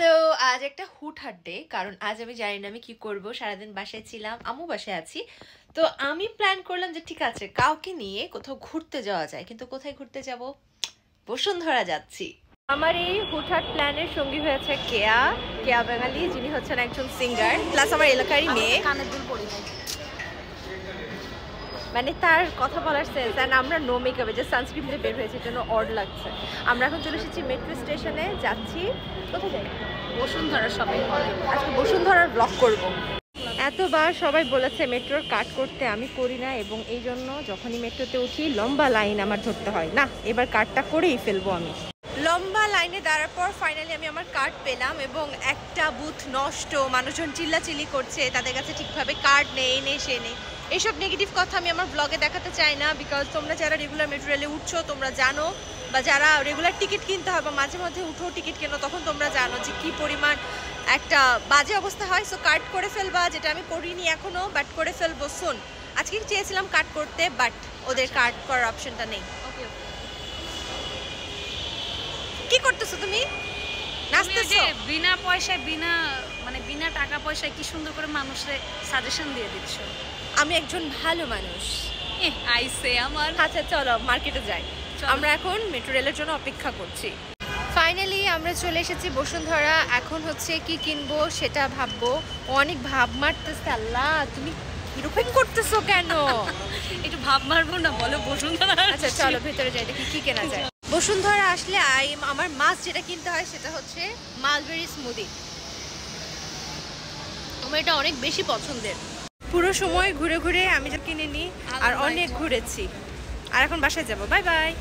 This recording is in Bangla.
হ্যালো, আজ একটা হুটহাট ডে। কারণ আজ আমি জানি না আমি কি করব। সারাদিন বাসায় ছিলাম, আম্মু বাসায় আছি। তো আমি প্ল্যান করলাম যে ঠিক আছে কাউকে নিয়ে কোথাও ঘুরতে যাওয়া যায়, কিন্তু কোথায় ঘুরতে যাব? বসুন্ধরা যাচ্ছি। আমার এই হুটহাট প্ল্যানের সঙ্গী হয়েছে কেয়া কেয়া বাঙালি, যিনি হচ্ছেন একজন সিঙ্গার প্লাস আমার এলাকারই মেয়ে। কানের দুল পরি নাই, মানে তার কথা বলার সেন্স। অ্যান্ড আমরা নো মেকআপে যে সানস্ক্রিন দিয়ে বের হয়েছে, জন্য অড লাগছে। আমরা এখন চলে এসেছি মেট্রো স্টেশনে, যাচ্ছি কোথায় যাই? বসুন্ধরা শপিং মলে। আজকে বসুন্ধরার ব্লগ করব। এতবার সবাই বলেছে মেট্রোর কাট করতে, আমি করি না, এবং এই জন্য যখনই মেট্রোতে উঠি লম্বা লাইন আমার ধরতে হয়। না, এবার কাটটা করেই ফেলবো আমি। লম্বা লাইনে দাঁড়ার পর ফাইনালি আমি আমার কার্ড পেলাম, এবং একটা বুথ নষ্ট, মানুষজন চিল্লাচিল্লি করছে, তাদের কাছে ঠিকভাবে কার্ড নেই, নেই সে নেই। এইসব নেগেটিভ কথা আমি আমার ব্লগে দেখাতে চাই না, বিকজ তোমরা যারা রেগুলার মেট্রো রেলে উঠছো তোমরা জানো, বা যারা রেগুলার টিকিট কিনতে হয় বা মাঝে মধ্যে উঠো টিকিট কেনো, তখন তোমরা জানো যে কী পরিমাণ একটা বাজে অবস্থা হয়। সো কাট করে ফেলবা, যেটা আমি করিনি এখনও, বাট করে ফেলবো শুন। আজকে চেয়েছিলাম কাট করতে, বাট ওদের কাট করার অপশনটা নেই। ওকে, কি করতেছো তুমি? নাচতেছো? বিনা পয়সায়, বিনা টাকা পয়সায় কি সুন্দর করে মানুষে সাজেশন দিয়ে দিচ্ছ। আমি একজন ভালো মানুষ। আইসে আমার। আচ্ছা চলো মার্কেটে যাই। আমরা এখন মেট্রো রেলের জন্য অপেক্ষা করছি। ফাইনালি আমরা চলে এসেছি বসুন্ধরা। এখন হচ্ছে কি কিনবো সেটা ভাববো। অনেক ভাব মারতেছে। আল্লাহ, তুমি এরকম করতেছো কেন? একটু ভাব মারবো না, বলো বসুন্ধরা। আচ্ছা চলো ভেতরে যাই, দেখি কি কেনা যায়। বসুন্ধরা আসলে আমার মাছ যেটা কিনতে হয় সেটা হচ্ছে মালবেরি স্মুদি। আমার এটা অনেক বেশি পছন্দের। পুরো সময় ঘুরে ঘুরে আমি যা কিনে নিই, আর অনেক ঘুরেছি। আর এখন বাসায় যাবো। Bye bye.